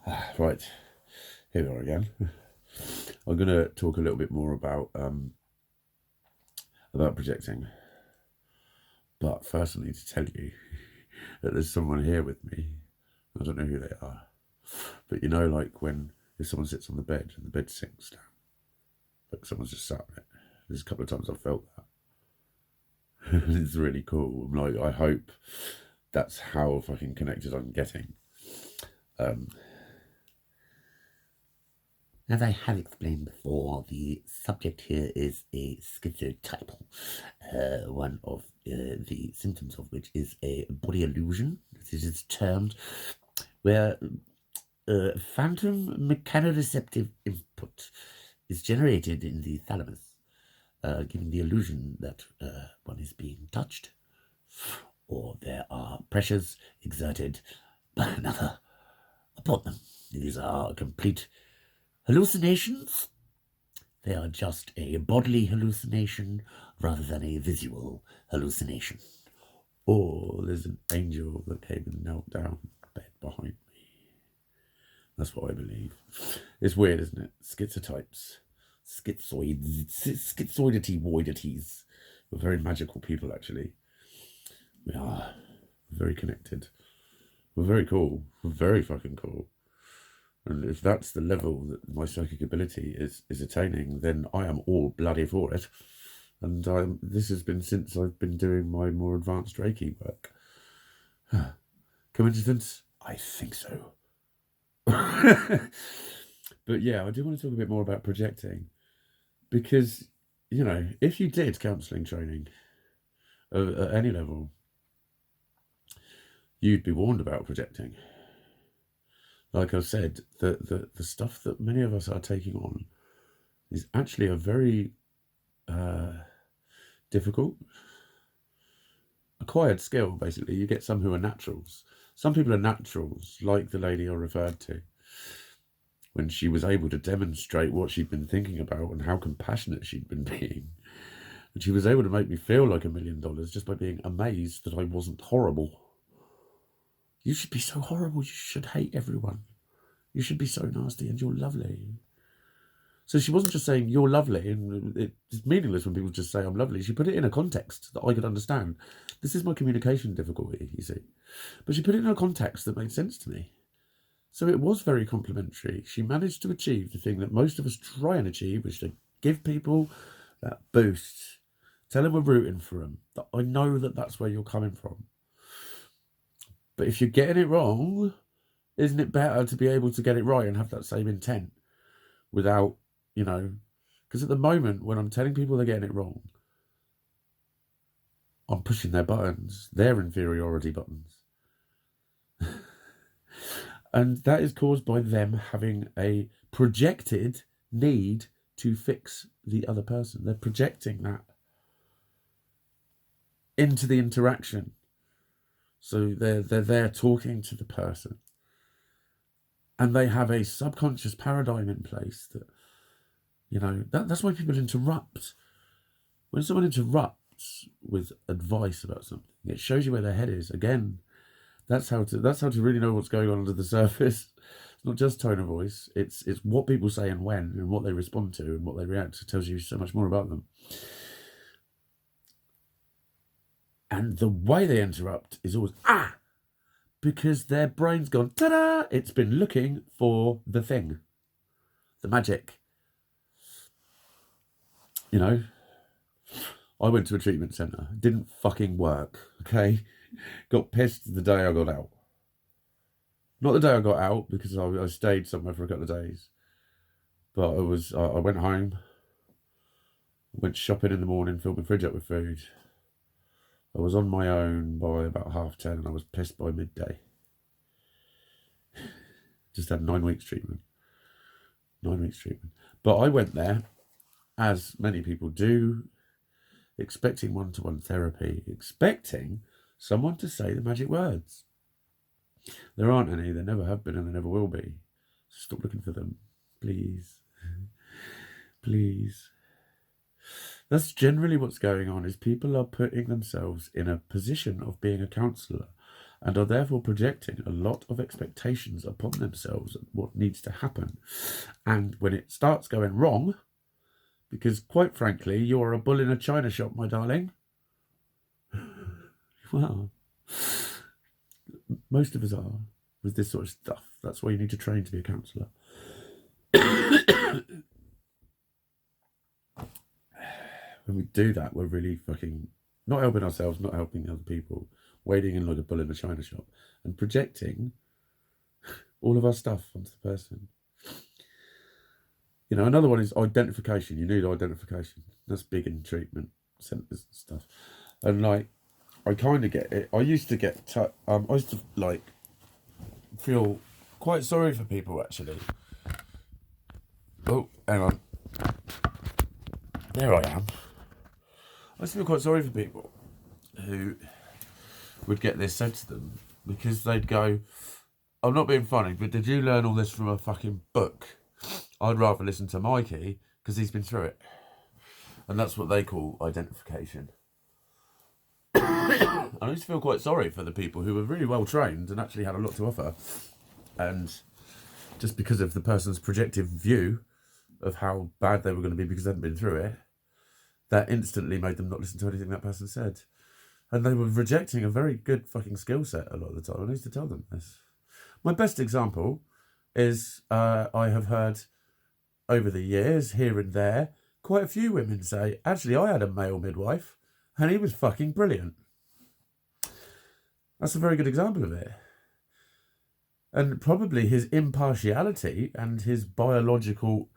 Right, here we are again. I'm going to talk a little bit more about projecting. But first, I need to tell you that there's someone here with me. I don't know who they are, but you know, like if someone sits on the bed and the bed sinks down, like someone's just sat on it. There's a couple of times I've felt that. It's really cool. I'm like, I hope that's how fucking connected I'm getting. As I have explained before, the subject here is a schizotypal, one of the symptoms of which is a body illusion, as it is termed, where phantom mechanoreceptive input is generated in the thalamus, giving the illusion that one is being touched, or there are pressures exerted by another upon them. These are complete hallucinations. They are just a bodily hallucination rather than a visual hallucination. Oh, there's an angel that came and knelt down on the bed behind me. That's what I believe. It's weird, isn't it? Schizotypes. Schizoidity voidities. We're very magical people, actually. We are very connected. We're very cool. We're very fucking cool. And if that's the level that my psychic ability is attaining, then I am all bloody for it. And this has been since I've been doing my more advanced Reiki work. Coincidence? I think so. But yeah, I do want to talk a bit more about projecting. Because, you know, if you did counselling training at any level, you'd be warned about projecting. Like I've said, the stuff that many of us are taking on is actually a very difficult acquired skill. Basically, you get some who are naturals. Some people are naturals, like the lady I referred to, when she was able to demonstrate what she'd been thinking about and how compassionate she'd been being. And she was able to make me feel like $1 million just by being amazed that I wasn't horrible. You should be so horrible. You should hate everyone. You should be so nasty, and you're lovely. So she wasn't just saying you're lovely, and it's meaningless when people just say I'm lovely. She put it in a context that I could understand. This is my communication difficulty, you see. But she put it in a context that made sense to me. So it was very complimentary. She managed to achieve the thing that most of us try and achieve, which is to give people that boost. Tell them we're rooting for them. That I know that that's where you're coming from. But if you're getting it wrong, isn't it better to be able to get it right and have that same intent without, you know, because at the moment when I'm telling people they're getting it wrong, I'm pushing their buttons, their inferiority buttons. And that is caused by them having a projected need to fix the other person. They're projecting that into the interaction. So they're there talking to the person. And they have a subconscious paradigm in place that, you know, that's why people interrupt. When someone interrupts with advice about something, it shows you where their head is. Again, that's how to really know what's going on under the surface. It's not just tone of voice. It's what people say and when and what they respond to and what they react to. It tells you so much more about them. And the way they interrupt is always because their brain's gone ta-da. It's been looking for the thing, the magic. You know, I went to a treatment centre. Didn't fucking work. Okay, got pissed the day I got out. Not the day I got out, because I stayed somewhere for a couple of days. But I went home, went shopping in the morning, filled my fridge up with food. I was on my own by about 10:30, and I was pissed by midday. Just had 9 weeks treatment. 9 weeks treatment. But I went there, as many people do, expecting one-to-one therapy, expecting someone to say the magic words. There aren't any, there never have been, and there never will be. Stop looking for them, please. Please. That's generally what's going on, is people are putting themselves in a position of being a counsellor and are therefore projecting a lot of expectations upon themselves of what needs to happen. And when it starts going wrong, because quite frankly, you're a bull in a china shop, my darling. Well, most of us are with this sort of stuff. That's why you need to train to be a counsellor. When we do that, we're really fucking not helping ourselves, not helping other people, wading in like a bull in a china shop and projecting all of our stuff onto the person. You know, another one is identification. You need identification. That's big in treatment centres and stuff. And like, I kind of get it. I used to get, I used to like feel quite sorry for people actually. Oh, hang on. There I am. I used to feel quite sorry for people who would get this said to them because they'd go, I'm not being funny, but did you learn all this from a fucking book? I'd rather listen to Mikey because he's been through it. And that's what they call identification. And I used to feel quite sorry for the people who were really well trained and actually had a lot to offer. And just because of the person's projective view of how bad they were going to be because they hadn't been through it, that instantly made them not listen to anything that person said. And they were rejecting a very good fucking skill set a lot of the time. I used to tell them this. My best example is I have heard over the years, here and there, quite a few women say, actually, I had a male midwife and he was fucking brilliant. That's a very good example of it. And probably his impartiality and his biological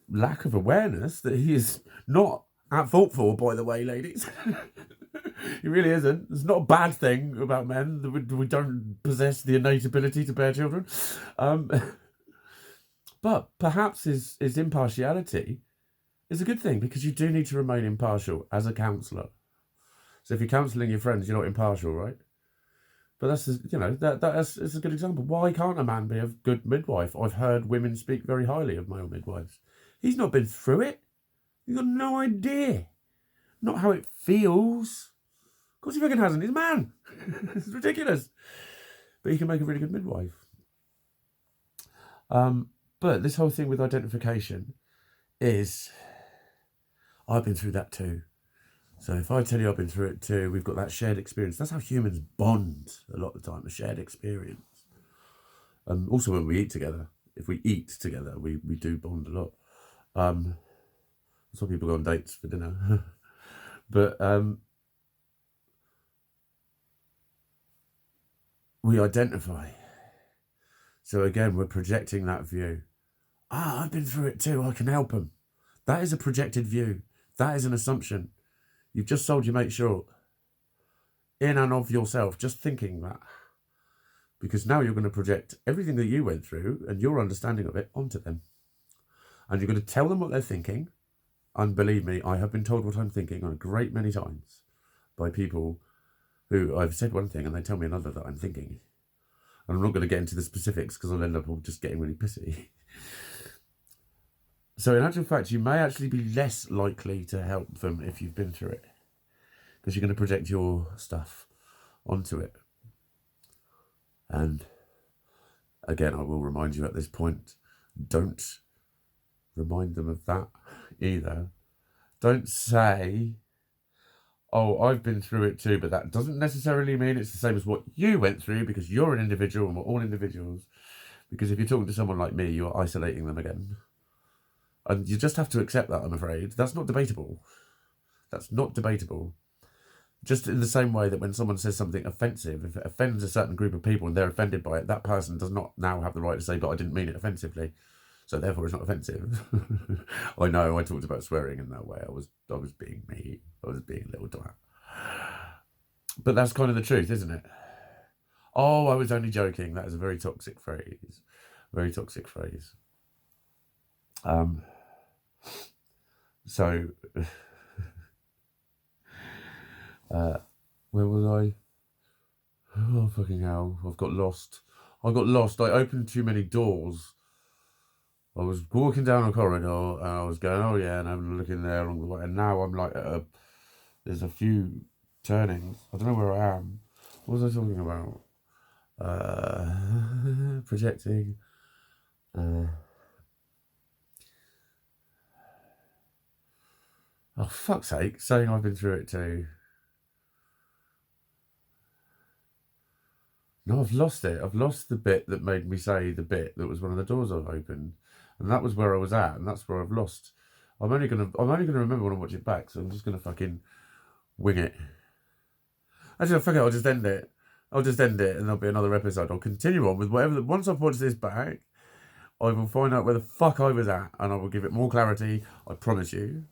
lack of awareness that he is not at fault for, by the way, ladies. He really isn't. It's not a bad thing about men that we don't possess the innate ability to bear children. But perhaps his impartiality is a good thing because you do need to remain impartial as a counsellor. So if you're counselling your friends, you're not impartial, right? But that's, you know, that's a good example. Why can't a man be a good midwife? I've heard women speak very highly of male midwives. He's not been through it. He's got no idea. Not how it feels. Of course he fucking hasn't. He's a man. It's ridiculous. But he can make a really good midwife. But this whole thing with identification is, I've been through that too. So if I tell you I've been through it too, we've got that shared experience. That's how humans bond a lot of the time, a shared experience. Also when we eat together, if we eat together, we do bond a lot. That's why people go on dates for dinner. But we identify. So again, we're projecting that view. I've been through it too, I can help them. That is a projected view. That is an assumption. You've just sold your mate short. In and of yourself, just thinking that. Because now you're going to project everything that you went through and your understanding of it onto them. And you're going to tell them what they're thinking. And believe me, I have been told what I'm thinking on a great many times by people who I've said one thing and they tell me another that I'm thinking. And I'm not going to get into the specifics because I'll end up all just getting really pissy. So in actual fact, you may actually be less likely to help them if you've been through it. Because you're going to project your stuff onto it. And again, I will remind you at this point, don't remind them of that either. Don't say, oh, I've been through it too, but that doesn't necessarily mean it's the same as what you went through because you're an individual and we're all individuals. Because if you're talking to someone like me, you're isolating them again. And you just have to accept that, I'm afraid. That's not debatable. That's not debatable. Just in the same way that when someone says something offensive, if it offends a certain group of people and they're offended by it, that person does not now have the right to say, but I didn't mean it offensively. So therefore it's not offensive. I know I talked about swearing in that way. I was being me. I was being a little twat. But that's kind of the truth, isn't it? Oh, I was only joking. That is a very toxic phrase. Very toxic phrase. So where was I? Oh, fucking hell. I've got lost. I got lost. I opened too many doors. I was walking down a corridor and I was going, oh yeah, and I'm looking there along the way. And now I'm like, there's a few turnings. I don't know where I am. What was I talking about? Projecting. Oh, fuck's sake. Saying I've been through it too. No, I've lost it. I've lost the bit that made me say the bit that was one of the doors I've opened. And that was where I was at, and that's where I've lost. I'm only gonna remember when I watch it back, so I'm just gonna fucking wing it. Actually, fuck it, I'll just end it. And there'll be another episode. I'll continue on with whatever. Once I've watched this back, I will find out where the fuck I was at, and I will give it more clarity. I promise you.